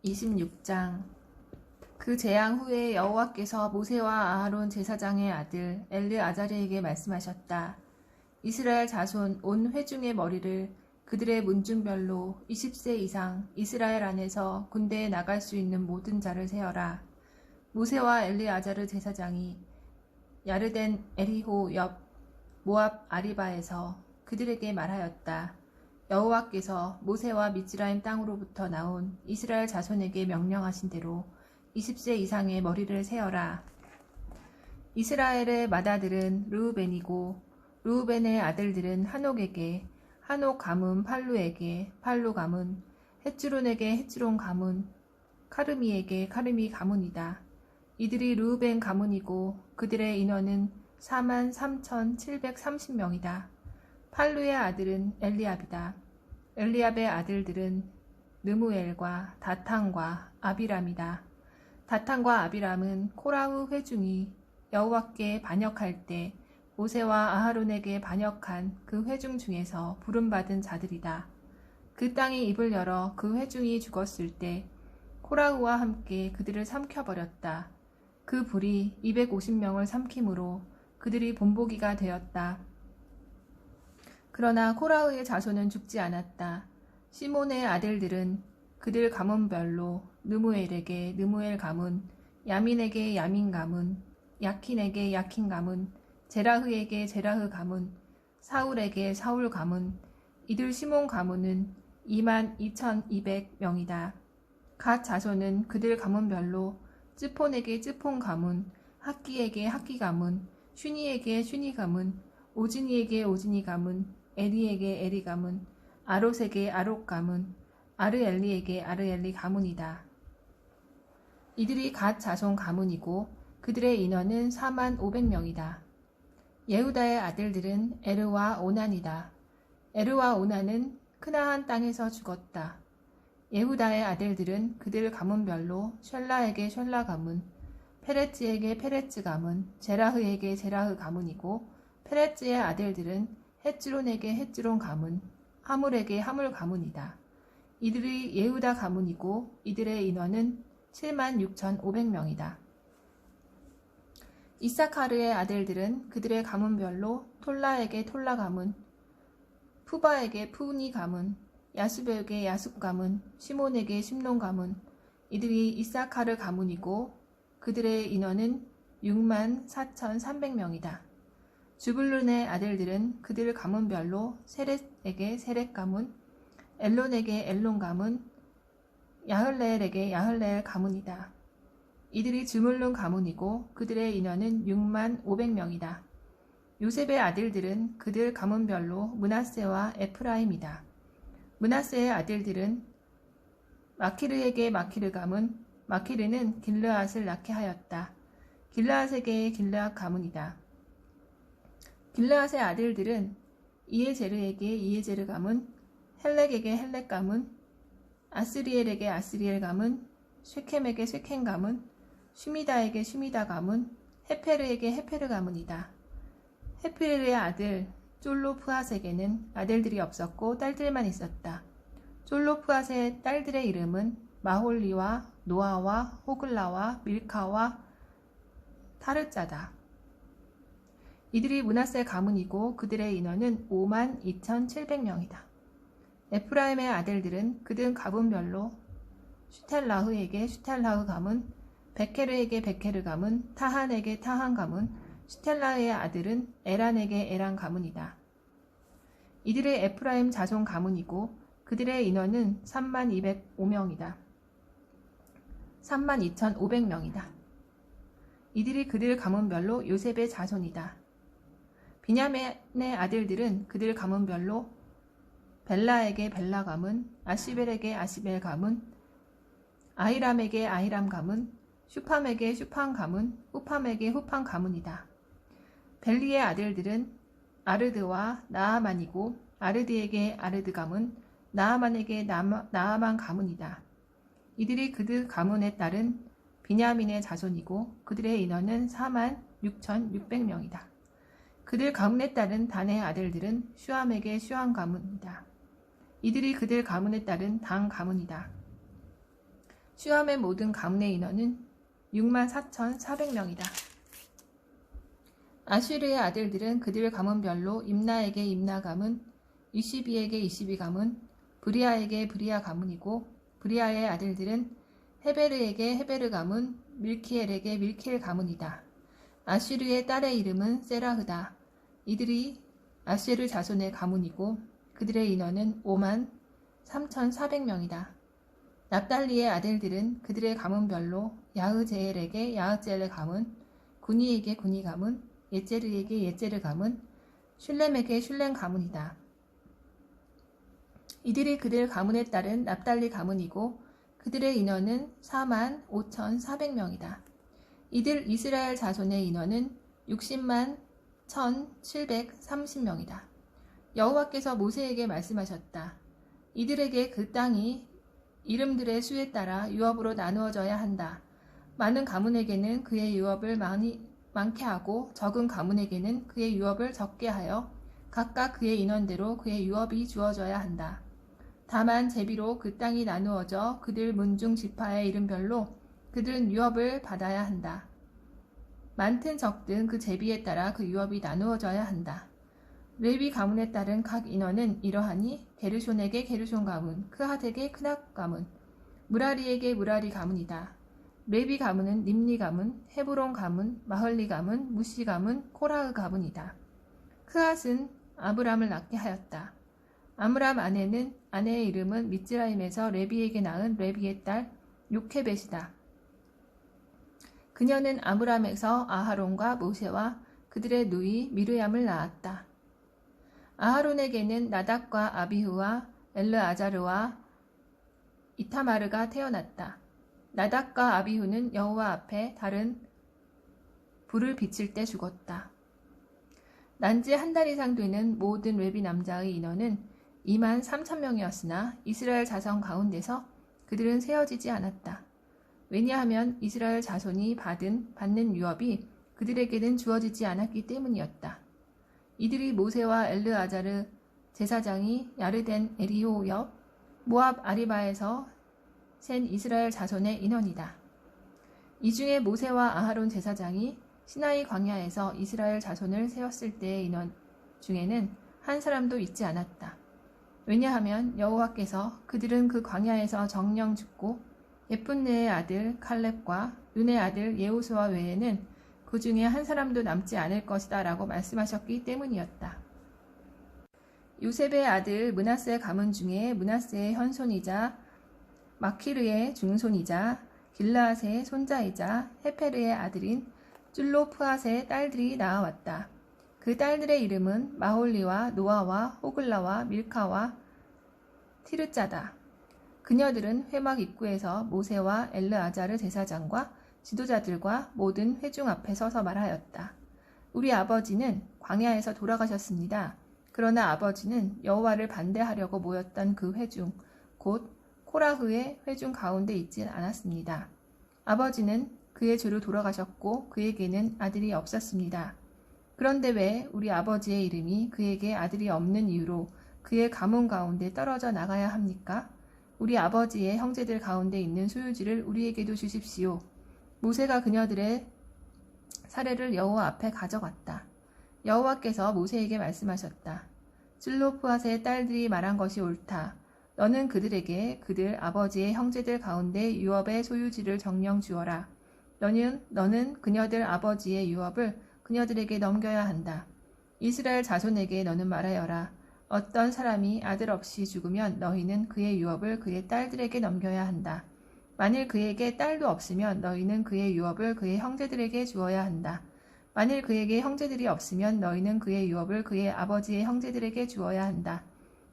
26장. 그 재앙 후에 여호와께서 모세와 아하론 제사장의 아들 엘르아자르에게 말씀하셨다. 이스라엘 자손 온 회중의 머리를 그들의 문중별로 20세 이상 이스라엘 안에서 군대에 나갈 수 있는 모든 자를 세어라. 모세와 엘르아자르 제사장이 야르덴 에리호 옆 모압 아리바에서 그들에게 말하였다. 여호와께서 모세와 미즈라임 땅으로부터 나온 이스라엘 자손에게 명령하신 대로 20세 이상의 머리를 세어라. 이스라엘의 맏아들은 르우벤이고 르우벤의 아들들은 한옥에게, 한옥 가문 팔루에게, 팔루 가문, 헤츠론에게 헤츠론 가문, 카르미에게 카르미 가문이다. 이들이 르우벤 가문이고 그들의 인원은 43,730명이다. 팔루의 아들은 엘리압이다. 엘리압의 아들들은 느무엘과 다탄과 아비람이다. 다탄과 아비람은 코라후 회중이 여호와께 반역할 때 모세와 아하론에게 반역한 그 회중 중에서 부름받은 자들이다. 그 땅이 입을 열어 그 회중이 죽었을 때 코라후와 함께 그들을 삼켜버렸다. 그 불이 250명을 삼킴으로 그들이 본보기가 되었다. 그러나 코라흐의 자손은 죽지 않았다. 시몬의 아들들은 그들 가문별로 느무엘에게 느무엘 가문, 야민에게 야민 가문, 야킨에게 야킨 가문, 제라흐에게 제라흐 가문, 사울에게 사울 가문, 이들 시몬 가문은 22,200명이다. 갓 자손은 그들 가문별로 쯔폰에게 쯔폰 가문, 학기에게 학기 가문, 슈니에게 슈니 가문, 오즈니에게 오즈니 가문, 에리에게 에리 가문, 아롯에게 아롯 가문, 아르엘리에게 아르엘리 가문이다. 이들이 갓 자손 가문이고 그들의 인원은 45,000명이다. 예후다의 아들들은 에르와 오난이다. 에르와 오난은 크나한 땅에서 죽었다. 예후다의 아들들은 그들 가문별로 셜라에게 셜라 가문, 페레츠에게 페레츠 가문, 제라흐에게 제라흐 가문이고 페레츠의 아들들은 헤츠론에게 헤츠론 가문, 하물에게 하물 가문이다. 이들이 예후다 가문이고 이들의 인원은 76,500명이다. 이사카르의 아들들은 그들의 가문별로 톨라에게 톨라 가문, 푸바에게 푸니 가문, 야수베에게 야숲 가문, 시몬에게 심론 가문, 이들이 이사카르 가문이고 그들의 인원은 64,300명이다. 주불룬의 아들들은 그들 가문별로 세렛에게 세렛 가문, 엘론에게 엘론 가문, 야흘레엘에게 야흘레엘 가문이다. 이들이 주물룬 가문이고 그들의 인원은 65,000명이다. 요셉의 아들들은 그들 가문별로 므낫세와 에프라임이다. 므낫세의 아들들은 마키르에게 마키르 가문, 마키르는 길르앗을 낳게 하였다. 길르앗에게 길르앗 가문이다. 길르앗의 아들들은 이에제르에게 이에제르 가문, 헬렉에게 헬렉 가문, 아스리엘에게 아스리엘 가문, 쉐켐에게 쉐켐 가문, 슈미다에게 슈미다 가문, 헤페르에게 헤페르 가문이다. 헤페르의 아들 쫄로프앗에게는 아들들이 없었고 딸들만 있었다. 쫄로프앗의 딸들의 이름은 마홀리와 노아와 호글라와 밀카와 타르짜다. 이들이 므낫세 가문이고 그들의 인원은 52,700명이다. 에프라임의 아들들은 그들 가문별로 슈텔라흐에게 슈텔라흐 가문, 베케르에게 베케르 가문, 타한에게 타한 가문, 슈텔라흐의 아들은 에란에게 에란 가문이다. 이들의 에프라임 자손 가문이고 그들의 인원은 32,500명이다. 32,500명이다. 이들이 그들 가문별로 요셉의 자손이다. 비냐민의 아들들은 그들 가문별로 벨라에게 벨라 가문, 아시벨에게 아시벨 가문, 아히람에게 아히람 가문, 슈팜에게 슈팜 가문, 후팜에게 후팜 가문이다. 벨리의 아들들은 아르드와 나아만이고 아르드에게 아르드 가문, 나아만에게 나아만 가문이다. 이들이 그들 가문에 따른 비냐민의 자손이고 그들의 인원은 46,600명이다. 그들 가문에 따른 단의 아들들은 슈암에게 슈암 가문이다. 이들이 그들 가문에 따른 당 가문이다. 슈함의 모든 가문의 인원은 64,400명이다. 아슈르의 아들들은 그들 가문별로 임나에게 임나 가문, 이시비에게 이시비 가문, 브리아에게 브리아 가문이고 브리아의 아들들은 헤베르에게 헤베르 가문, 밀키엘에게 밀키엘 가문이다. 아슈르의 딸의 이름은 세라흐다. 이들이 아쉐르 자손의 가문이고 그들의 인원은 53,400명이다. 납달리의 아들들은 그들의 가문별로 야흐제엘에게 야흐제엘 가문, 구니에게 구니 가문, 예제르에게 예제르 가문, 슐렘에게 슐렘 가문이다. 이들이 그들 가문에 따른 납달리 가문이고 그들의 인원은 45,400명이다. 이들 이스라엘 자손의 인원은 60만 1,730명이다. 여호와께서 모세에게 말씀하셨다. 이들에게 그 땅이 이름들의 수에 따라 유업으로 나누어져야 한다. 많은 가문에게는 그의 유업을 많게 하고 적은 가문에게는 그의 유업을 적게 하여 각각 그의 인원대로 그의 유업이 주어져야 한다. 다만 제비로 그 땅이 나누어져 그들 문중 지파의 이름별로 그들은 유업을 받아야 한다. 많든 적든 그 제비에 따라 그 유업이 나누어져야 한다. 레위 가문에 따른 각 인원은 이러하니 게르손에게 게르손 가문, 크핫에게 크낫 가문, 무라리에게 무라리 가문이다. 레위 가문은 님리 가문, 헤브론 가문, 마헐리 가문, 무시 가문, 코라흐 가문이다. 크핫은 아브람을 낳게 하였다. 아므람 아내의 이름은 미즈라임에서 레비에게 낳은 레비의 딸 요케벳이다. 그녀는 아므람에서 아하론과 모세와 그들의 누이 미르얌을 낳았다. 아하론에게는 나답과 아비후와 엘르아자르와 이타마르가 태어났다. 나답과 아비후는 여호와 앞에 다른 불을 비칠 때 죽었다. 난지 한 달 이상 되는 모든 레위 남자의 인원은 23,000명이었으나 이스라엘 자손 가운데서 그들은 세어지지 않았다. 왜냐하면 이스라엘 자손이 받는 유업이 그들에게는 주어지지 않았기 때문이었다. 이들이 모세와 엘르아자르 제사장이 야르덴 에리호 옆 모압 아리바에서 센 이스라엘 자손의 인원이다. 이 중에 모세와 아하론 제사장이 시나이 광야에서 이스라엘 자손을 세웠을 때의 인원 중에는 한 사람도 있지 않았다. 왜냐하면 여호와께서 그들은 그 광야에서 정령 죽고 예쁜네의 아들 칼렙과 눈의 아들 예호수아 외에는 그 중에 한 사람도 남지 않을 것이다 라고 말씀하셨기 때문이었다. 요셉의 아들 므낫세 가문 중에 므낫세의 현손이자 마키르의 중손이자 길라앗의 손자이자 헤페르의 아들인 줄로프앗의 딸들이 나아왔다. 그 딸들의 이름은 마홀리와 노아와 호글라와 밀카와 티르짜다. 그녀들은 회막 입구에서 모세와 엘르아자르 제사장과 지도자들과 모든 회중 앞에 서서 말하였다. 우리 아버지는 광야에서 돌아가셨습니다. 그러나 아버지는 여호와를 반대하려고 모였던 그 회중, 곧 코라흐의 회중 가운데 있지 않았습니다. 아버지는 그의 주로 돌아가셨고 그에게는 아들이 없었습니다. 그런데 왜 우리 아버지의 이름이 그에게 아들이 없는 이유로 그의 가문 가운데 떨어져 나가야 합니까? 우리 아버지의 형제들 가운데 있는 소유지를 우리에게도 주십시오. 모세가 그녀들의 사례를 여호와 앞에 가져갔다. 여호와께서 모세에게 말씀하셨다. 슬로프앗의 딸들이 말한 것이 옳다. 너는 그들에게 그들 아버지의 형제들 가운데 유업의 소유지를 정령 주어라. 너는 그녀들 아버지의 유업을 그녀들에게 넘겨야 한다. 이스라엘 자손에게 너는 말하여라. 어떤 사람이 아들 없이 죽으면 너희는 그의 유업을 그의 딸들에게 넘겨야 한다. 만일 그에게 딸도 없으면 너희는 그의 유업을 그의 형제들에게 주어야 한다. 만일 그에게 형제들이 없으면 너희는 그의 유업을 그의 아버지의 형제들에게 주어야 한다.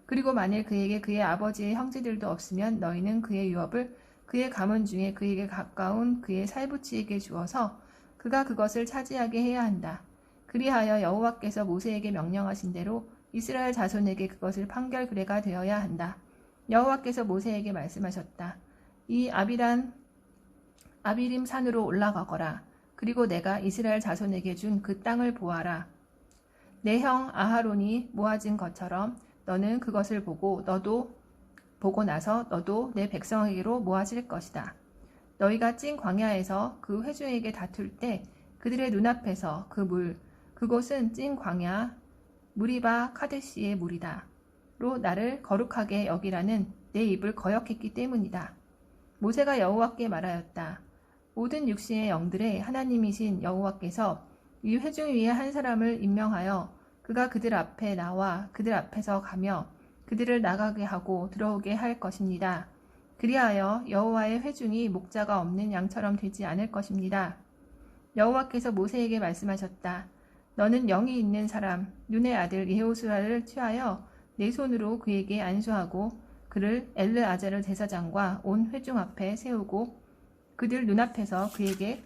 그리고 만일 그에게 그의 아버지의 형제들도 없으면 너희는 그의 유업을 그의 가문 중에 그에게 가까운 그의 살부치에게 주어서 그가 그것을 차지하게 해야 한다. 그리하여 여호와께서 모세에게 명령하신 대로 이스라엘 자손에게 그것을 판결 규례가 되어야 한다. 여호와께서 모세에게 말씀하셨다. 이 아비림 산으로 올라가거라. 그리고 내가 이스라엘 자손에게 준 그 땅을 보아라. 내 형 아하론이 모아진 것처럼 너는 그것을 보고 나서 너도 내 백성에게로 모아질 것이다. 너희가 찐 광야에서 그 회중에게 다툴 때 그들의 눈앞에서 그곳은 찐 광야 무리바 카데시의 물이다 로 나를 거룩하게 여기라는 내 입을 거역했기 때문이다. 모세가 여호와께 말하였다. 모든 육신의 영들의 하나님이신 여호와께서 이 회중 위에 한 사람을 임명하여 그가 그들 앞에 나와 그들 앞에서 가며 그들을 나가게 하고 들어오게 할 것입니다. 그리하여 여호와의 회중이 목자가 없는 양처럼 되지 않을 것입니다. 여호와께서 모세에게 말씀하셨다. 너는 영이 있는 사람 눈의 아들 여호수아를 취하여 내 손으로 그에게 안수하고 그를 엘르아자르 제사장과 온 회중 앞에 세우고 그들 눈앞에서 그에게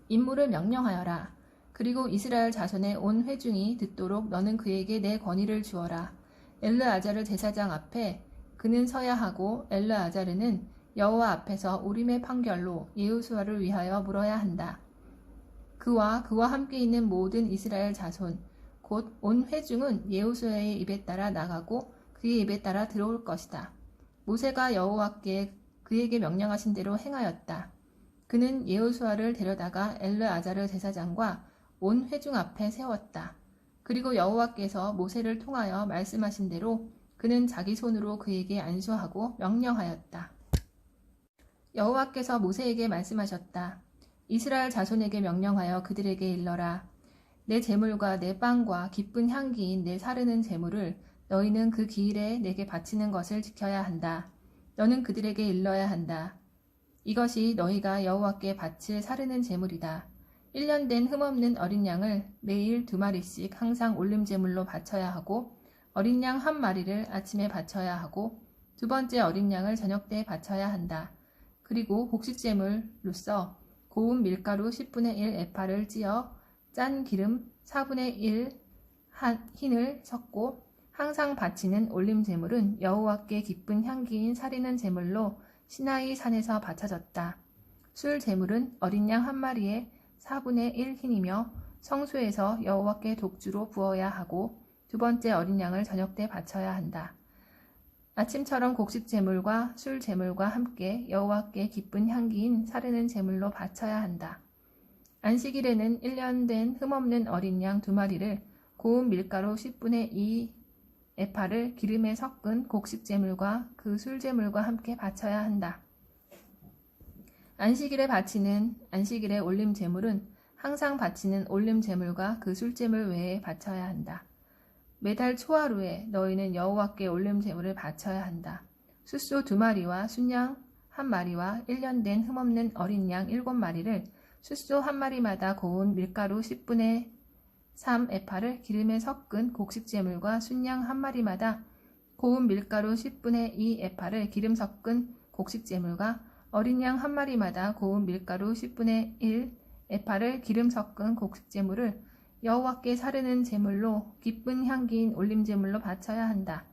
임무를 명령하여라. 그리고 이스라엘 자손의 온 회중이 듣도록 너는 그에게 내 권위를 주어라. 엘르아자르 제사장 앞에 그는 서야 하고 엘르아자르는 여호와 앞에서 우림의 판결로 여호수아를 위하여 물어야 한다. 그와 함께 있는 모든 이스라엘 자손 곧 온 회중은 여호수아의 입에 따라 나가고 그의 입에 따라 들어올 것이다. 모세가 여호와께 그에게 명령하신 대로 행하였다. 그는 여호수아를 데려다가 엘르아자르 제사장과 온 회중 앞에 세웠다. 그리고 여호와께서 모세를 통하여 말씀하신 대로 그는 자기 손으로 그에게 안수하고 명령하였다. 여호와께서 모세에게 말씀하셨다. 이스라엘 자손에게 명령하여 그들에게 일러라. 내 제물과 내 빵과 기쁜 향기인 내 사르는 제물을 너희는 그 기일에 내게 바치는 것을 지켜야 한다. 너는 그들에게 일러야 한다. 이것이 너희가 여호와께 바칠 사르는 제물이다. 1년 된 흠없는 어린 양을 매일 2마리씩 항상 올림제물로 바쳐야 하고 어린 양 1마리를 아침에 바쳐야 하고 두 번째 어린 양을 저녁 때 바쳐야 한다. 그리고 곡식제물로서 고운 밀가루 10분의 1 에파를 찌어 짠 기름 4분의 1 흰을 섞고 항상 바치는 올림제물은 여호와께 기쁜 향기인 사리는 제물로 시나이 산에서 바쳐졌다. 술 제물은 어린 양 1마리에 4분의 1 흰이며 성소에서 여호와께 독주로 부어야 하고 두 번째 어린 양을 저녁 때 바쳐야 한다. 아침처럼 곡식 제물과 술 제물과 함께 여호와께 기쁜 향기인 사르는 제물로 바쳐야 한다. 안식일에는 1년 된 흠없는 어린 양 2마리를 고운 밀가루 10분의 2 에파를 기름에 섞은 곡식 제물과 그 술 제물과 함께 바쳐야 한다. 안식일에 올림 제물은 항상 바치는 올림 제물과 그 술 제물 외에 바쳐야 한다. 매달 초하루에 너희는 여호와께 올림 제물을 바쳐야 한다. 숫소 2마리와 순양 1마리와 1년 된 흠없는 어린 양 7마리를 숫소 1마리마다 고운 밀가루 10분의 3 에파를 기름에 섞은 곡식 제물과 순양 1마리마다 고운 밀가루 10분의 2 에파를 기름 섞은 곡식 제물과 어린 양 1마리마다 고운 밀가루 10분의 1 에파를 기름 섞은 곡식 제물을 여호와께 사르는 제물로 기쁜 향기인 올림 제물로 바쳐야 한다.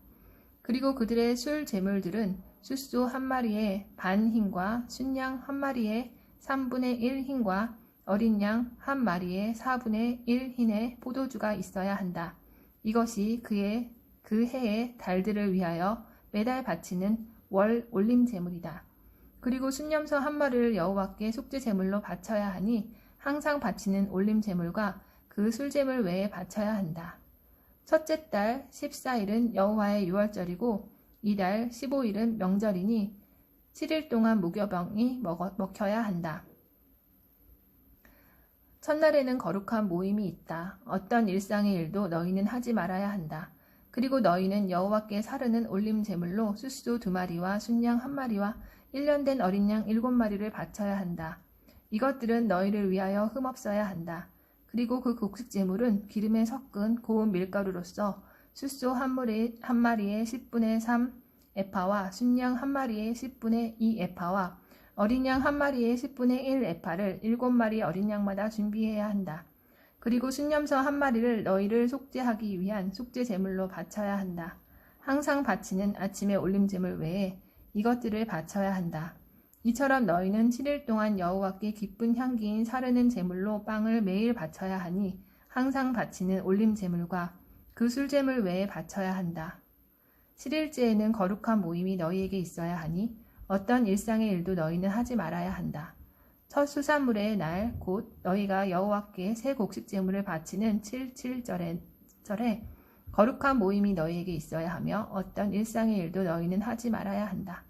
그리고 그들의 술 제물들은 숫소 1마리에 반 흰과 순양 1마리에 3분의 1 흰과 어린 양 1마리에 4분의 1 흰의 포도주가 있어야 한다. 이것이 그 해의 달들을 위하여 매달 바치는 월 올림 제물이다. 그리고 순념소 1마리를 여호와께 속죄 제물로 바쳐야 하니 항상 바치는 올림 제물과 그 술제물 외에 바쳐야 한다. 첫째 달 14일은 여호와의 유월절이고 이달 15일은 명절이니 7일 동안 무교병이 먹혀야 한다. 첫날에는 거룩한 모임이 있다. 어떤 일상의 일도 너희는 하지 말아야 한다. 그리고 너희는 여호와께 사르는 올림 제물로 숫소 2마리와 순양 1마리와 1년 된 어린 양 7마리를 바쳐야 한다. 이것들은 너희를 위하여 흠없어야 한다. 그리고 그 곡식 제물은 기름에 섞은 고운 밀가루로서 숫소 1마리에 10분의 3 에파와 순양 1마리에 10분의 2 에파와 어린 양 1마리에 10분의 1 에파를 7마리 어린 양마다 준비해야 한다. 그리고 순념소 1마리를 너희를 속죄하기 위한 속죄 제물로 바쳐야 한다. 항상 바치는 아침의 올림 제물 외에 이것들을 바쳐야 한다. 이처럼 너희는 7일 동안 여호와께 기쁜 향기인 사르는 제물로 빵을 매일 바쳐야 하니 항상 바치는 올림 제물과 그 술 제물 외에 바쳐야 한다. 7일째에는 거룩한 모임이 너희에게 있어야 하니 어떤 일상의 일도 너희는 하지 말아야 한다. 첫 수산물의 날 곧 너희가 여호와께 새 곡식 제물을 바치는 7.7절에 거룩한 모임이 너희에게 있어야 하며 어떤 일상의 일도 너희는 하지 말아야 한다.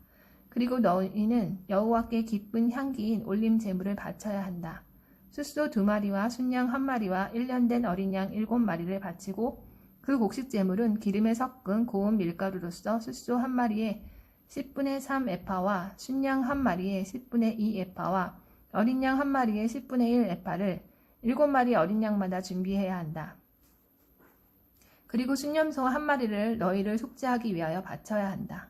그리고 너희는 여호와께 기쁜 향기인 올림 제물을 바쳐야 한다. 숫소 2마리와 순양 1마리와 1년 된 어린 양 7마리를 바치고 그 곡식 제물은 기름에 섞은 고운 밀가루로서 숫소 1마리에 10분의 3 에파와 순양 1마리에 10분의 2 에파와 어린 양 1마리에 10분의 1 에파를 7마리 어린 양마다 준비해야 한다. 그리고 순염소 1마리를 너희를 속죄하기 위하여 바쳐야 한다.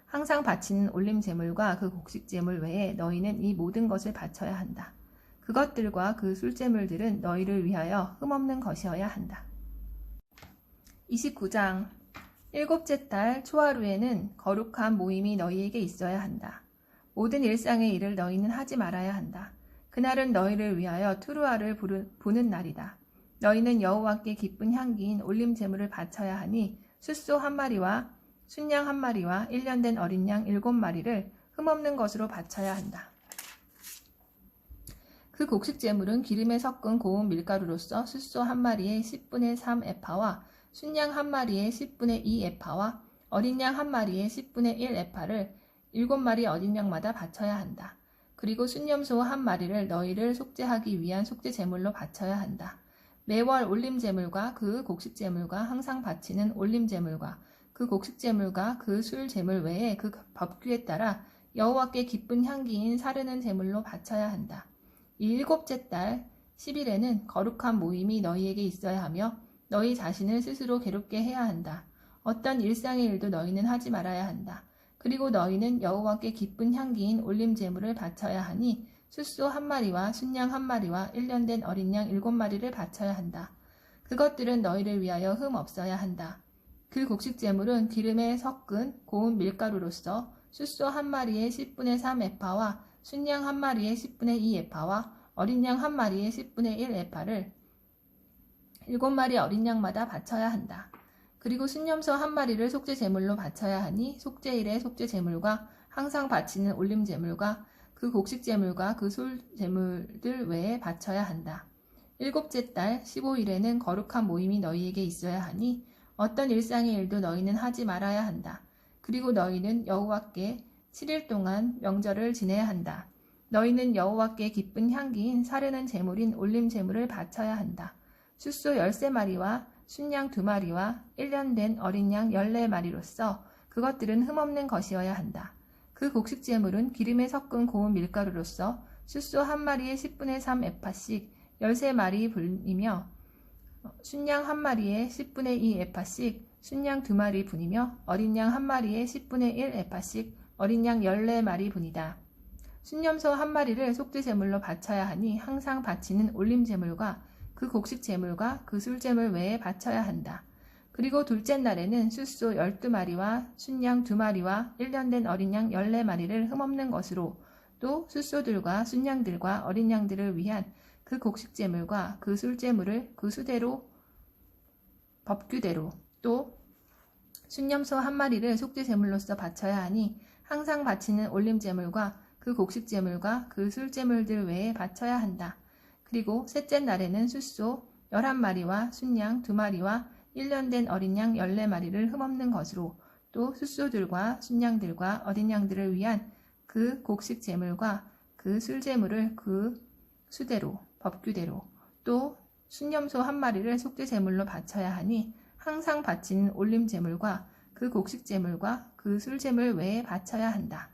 항상 바치는 올림 제물과 그 곡식 제물 외에 너희는 이 모든 것을 바쳐야 한다. 그것들과 그 술제물들은 너희를 위하여 흠없는 것이어야 한다. 29장 일곱째 달 초하루에는 거룩한 모임이 너희에게 있어야 한다. 모든 일상의 일을 너희는 하지 말아야 한다. 그날은 너희를 위하여 투루아를 부는 날이다. 너희는 여호와께 기쁜 향기인 올림 제물을 바쳐야 하니 숫소 1마리와 순양 1마리와 1년 된 어린 양 7마리를 흠없는 것으로 바쳐야 한다. 그 곡식 제물은 기름에 섞은 고운 밀가루로서 숫소 1마리에 10분의 3 에파와 순양 1마리에 10분의 2 에파와 어린 양 1마리에 10분의 1 에파를 7마리 어린 양마다 바쳐야 한다. 그리고 순염소 1마리를 너희를 속죄하기 위한 속죄 제물로 바쳐야 한다. 매월 올림 제물과 그 곡식 제물과 항상 바치는 올림 제물과 그 곡식 제물과 그 술 제물 외에 그 법규에 따라 여호와께 기쁜 향기인 사르는 제물로 바쳐야 한다. 이 일곱째 달 10일에는 거룩한 모임이 너희에게 있어야 하며 너희 자신을 스스로 괴롭게 해야 한다. 어떤 일상의 일도 너희는 하지 말아야 한다. 그리고 너희는 여호와께 기쁜 향기인 올림 제물을 바쳐야 하니 숫소 1마리와 순양 1마리와 1년 된 어린 양 7마리를 바쳐야 한다. 그것들은 너희를 위하여 흠 없어야 한다. 그 곡식 제물은 기름에 섞은 고운 밀가루로서 숫소 1마리에 10분의 3 에파와 순양 1마리에 10분의 2 에파와 어린 양 1마리에 10분의 1 에파를 7마리 어린 양마다 바쳐야 한다. 그리고 순염소 1마리를 속죄 제물로 바쳐야 하니 속죄일의 속죄 제물과 항상 바치는 올림 제물과 그 곡식 제물과 그 술 제물들 외에 바쳐야 한다. 일곱째 달 15일에는 거룩한 모임이 너희에게 있어야 하니 어떤 일상의 일도 너희는 하지 말아야 한다. 그리고 너희는 여호와께 7일 동안 명절을 지내야 한다. 너희는 여호와께 기쁜 향기인 사르는 제물인 올림 제물을 바쳐야 한다. 숫소 13마리와 순양 2마리와 1년 된 어린 양 14마리로서 그것들은 흠없는 것이어야 한다. 그 곡식 제물은 기름에 섞은 고운 밀가루로서 숫소 1마리에 10분의 3 에파씩 13마리 분이며 순양 1마리에 10분의 2 에파씩 순양 2마리 분이며 어린 양 1마리에 10분의 1 에파씩 어린 양 14마리 분이다. 순염소 1마리를 속죄 제물로 바쳐야 하니 항상 바치는 올림 제물과 그 곡식 제물과 그 술 제물 외에 바쳐야 한다. 그리고 둘째 날에는 숫소 12마리와 순양 2마리와 1년 된 어린 양 14마리를 흠없는 것으로 또 숫소들과 순양들과 어린 양들을 위한 그 곡식 제물과 그 술 제물을 그 수대로 법규대로 또 순염소 1마리를 속죄 제물로서 바쳐야 하니 항상 바치는 올림 제물과 그 곡식 제물과 그 술 제물들 외에 바쳐야 한다. 그리고 셋째 날에는 숫소 11마리와 순양 2마리와 1년 된 어린 양 14마리를 흠없는 것으로 또 숫소들과 순양들과 어린 양들을 위한 그 곡식 제물과 그 술 제물을 그 수대로 법규대로 또 순염소 1마리를 속죄 제물로 바쳐야 하니 항상 바치는 올림 제물과 그 곡식 제물과 그 술 제물 외에 바쳐야 한다.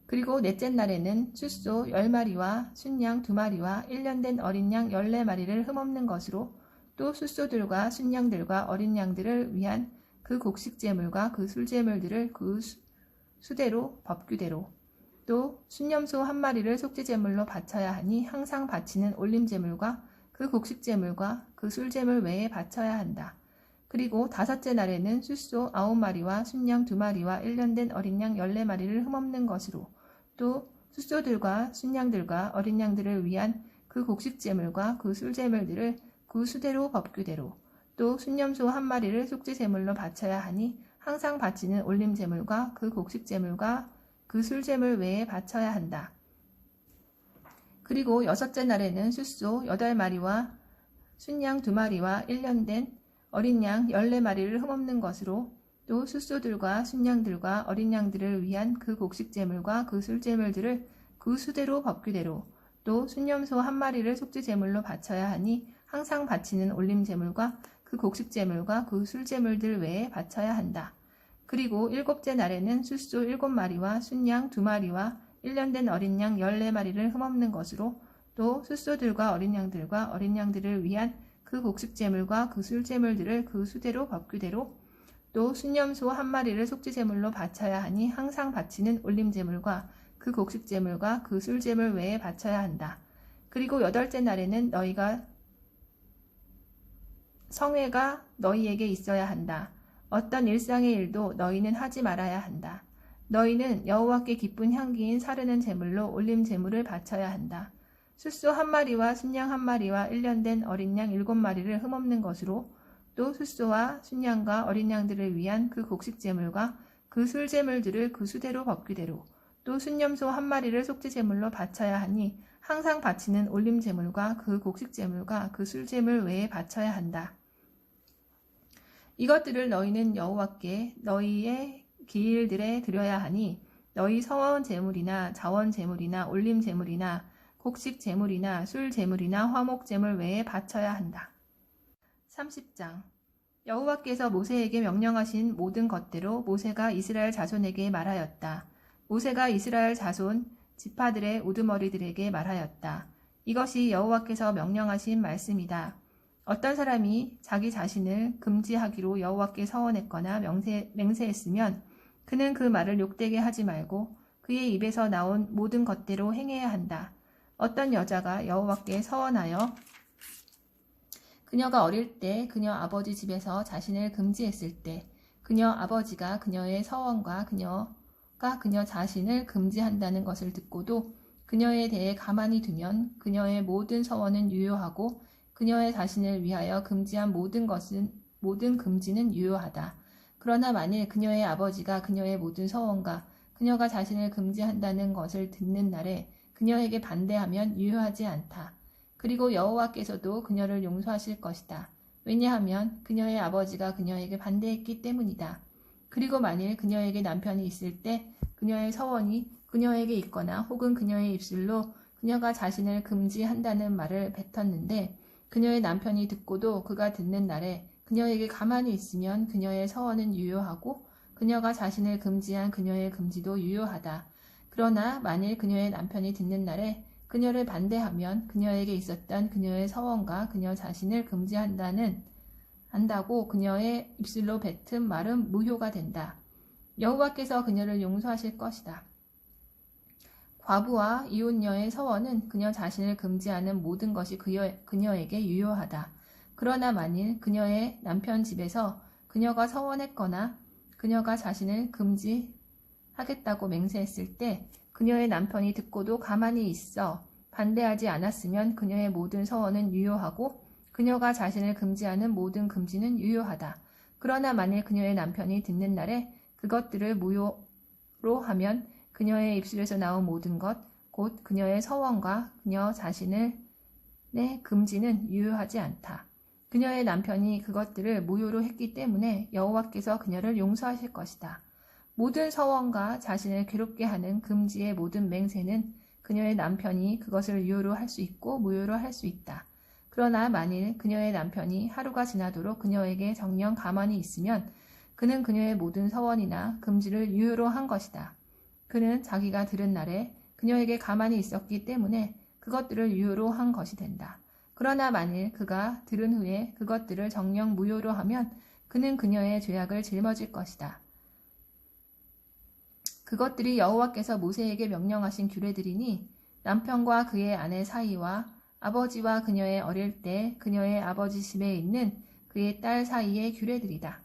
그리고 넷째 날에는 숫소 10마리와 순양 2마리와 1년 된 어린 양 14마리를 흠없는 것으로 또 숫소들과 순양들과 어린 양들을 위한 그 곡식 제물과 그 술 제물들을 그 수대로 법규대로 또 순염소 1마리를 속죄 제물로 바쳐야 하니 항상 바치는 올림 제물과 그 곡식 제물과 그 술 제물 외에 바쳐야 한다. 그리고 다섯째 날에는 숫소 9마리와 순양 2마리와 1년 된 어린 양 14마리를 흠없는 것으로 또 숫소들과 순양들과 어린 양들을 위한 그 곡식 제물과 그 술 제물들을 그 수대로 법규대로 또 순염소 1마리를 속죄 제물로 바쳐야 하니 항상 바치는 올림 제물과 그 곡식 제물과 그 술제물 외에 바쳐야 한다. 그리고 여섯째 날에는 숫소 8마리와 순양 2마리와 1년 된 어린 양 14마리를 흠없는 것으로 또 숫소들과 순양들과 어린 양들을 위한 그 곡식제물과 그 술제물들을 그 수대로 법규대로 또 순염소 1마리를 속죄제물로 바쳐야 하니 항상 바치는 올림제물과 그 곡식제물과 그 술제물들 외에 바쳐야 한다. 그리고 7째 날에는 숫소 7마리와 순양 2마리와 1년 된 어린 양 14마리를 흠없는 것으로 또 숫소들과 어린 양들과 어린 양들을 위한 그 곡식제물과 그 술제물들을 그 수대로 법규대로 또 순염소 1마리를 속죄제물로 바쳐야 하니 항상 바치는 올림제물과 그 곡식제물과 그 술제물 외에 바쳐야 한다. 그리고 8째 날에는 너희가 성회가 너희에게 있어야 한다. 어떤 일상의 일도 너희는 하지 말아야 한다. 너희는 여호와께 기쁜 향기인 사르는 제물로 올림 제물을 바쳐야 한다. 숫소 1마리와 순양 1마리와 1년 된 어린 양 7마리를 흠없는 것으로 또 숫소와 순양과 어린 양들을 위한 그 곡식 제물과 그 술 제물들을 그 수대로 법규대로 또 순염소 1마리를 속죄 제물로 바쳐야 하니 항상 바치는 올림 제물과 그 곡식 제물과 그 술 제물 외에 바쳐야 한다. 이것들을 너희는 여호와께 너희의 기일들에 드려야 하니 너희 서원 제물이나 자원 제물이나 올림 제물이나 곡식 제물이나 술 제물이나 화목 제물 외에 바쳐야 한다. 30장 여호와께서 모세에게 명령하신 모든 것대로 모세가 이스라엘 자손에게 말하였다. 모세가 이스라엘 자손 지파들의 우두머리들에게 말하였다. 이것이 여호와께서 명령하신 말씀이다. 어떤 사람이 자기 자신을 금지하기로 여호와께 서원했거나 맹세했으면 그는 그 말을 욕되게 하지 말고 그의 입에서 나온 모든 것대로 행해야 한다. 어떤 여자가 여호와께 서원하여 그녀가 어릴 때 그녀 아버지 집에서 자신을 금지했을 때 그녀 아버지가 그녀의 서원과 그녀가 그녀 자신을 금지한다는 것을 듣고도 그녀에 대해 가만히 두면 그녀의 모든 서원은 유효하고 그녀의 자신을 위하여 금지한 모든 금지는 유효하다. 그러나 만일 그녀의 아버지가 그녀의 모든 서원과 그녀가 자신을 금지한다는 것을 듣는 날에 그녀에게 반대하면 유효하지 않다. 그리고 여호와께서도 그녀를 용서하실 것이다. 왜냐하면 그녀의 아버지가 그녀에게 반대했기 때문이다. 그리고 만일 그녀에게 남편이 있을 때 그녀의 서원이 그녀에게 있거나 혹은 그녀의 입술로 그녀가 자신을 금지한다는 말을 뱉었는데 그녀의 남편이 듣고도 그가 듣는 날에 그녀에게 가만히 있으면 그녀의 서원은 유효하고 그녀가 자신을 금지한 그녀의 금지도 유효하다. 그러나 만일 그녀의 남편이 듣는 날에 그녀를 반대하면 그녀에게 있었던 그녀의 서원과 그녀 자신을 한다고 그녀의 입술로 뱉은 말은 무효가 된다. 여호와께서 그녀를 용서하실 것이다. 과부와 이혼녀의 서원은 그녀 자신을 금지하는 모든 것이 그녀에게 유효하다. 그러나 만일 그녀의 남편 집에서 그녀가 서원했거나 그녀가 자신을 금지하겠다고 맹세했을 때 그녀의 남편이 듣고도 가만히 있어 반대하지 않았으면 그녀의 모든 서원은 유효하고 그녀가 자신을 금지하는 모든 금지는 유효하다. 그러나 만일 그녀의 남편이 듣는 날에 그것들을 무효로 하면 그녀의 입술에서 나온 모든 것, 곧 그녀의 서원과 그녀 자신의 금지는 유효하지 않다. 그녀의 남편이 그것들을 무효로 했기 때문에 여호와께서 그녀를 용서하실 것이다. 모든 서원과 자신을 괴롭게 하는 금지의 모든 맹세는 그녀의 남편이 그것을 유효로 할 수 있고 무효로 할 수 있다. 그러나 만일 그녀의 남편이 하루가 지나도록 그녀에게 정녕 가만히 있으면 그는 그녀의 모든 서원이나 금지를 유효로 한 것이다. 그는 자기가 들은 날에 그녀에게 가만히 있었기 때문에 그것들을 유효로 한 것이 된다. 그러나 만일 그가 들은 후에 그것들을 정녕 무효로 하면 그는 그녀의 죄악을 짊어질 것이다. 그것들이 여호와께서 모세에게 명령하신 규례들이니 남편과 그의 아내 사이와 아버지와 그녀의 어릴 때 그녀의 아버지 집에 있는 그의 딸 사이의 규례들이다.